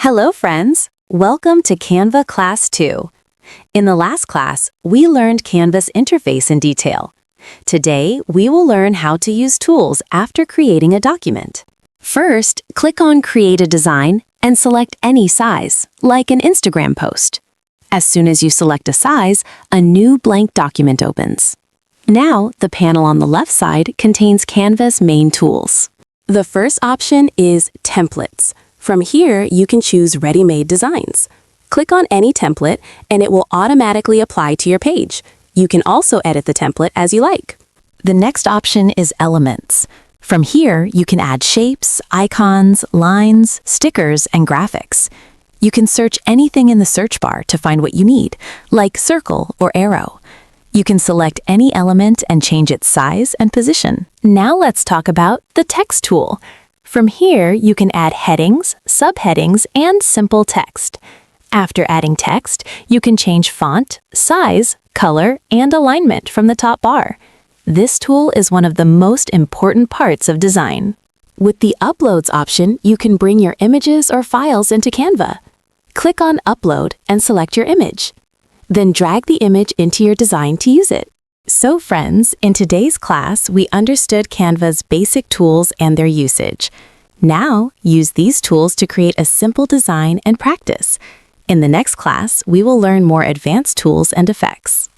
Hello, friends! Welcome to Canva Class 2. In the last class, we learned Canva's interface in detail. Today, we will learn how to use tools after creating a document. First, click on Create a Design and select any size, like an Instagram post. As soon as you select a size, a new blank document opens. Now, the panel on the left side contains Canva's main tools. The first option is Templates. From here, you can choose ready-made designs. Click on any template, and it will automatically apply to your page. You can also edit the template as you like. The next option is Elements. From here, you can add shapes, icons, lines, stickers, and graphics. You can search anything in the search bar to find what you need, like circle or arrow. You can select any element and change its size and position. Now let's talk about the Text tool. From here, you can add headings, subheadings, and simple text. After adding text, you can change font, size, color, and alignment from the top bar. This tool is one of the most important parts of design. With the Uploads option, you can bring your images or files into Canva. Click on Upload and select your image. Then drag the image into your design to use it. So friends, in today's class, we understood Canva's basic tools and their usage. Now, use these tools to create a simple design and practice. In the next class, we will learn more advanced tools and effects.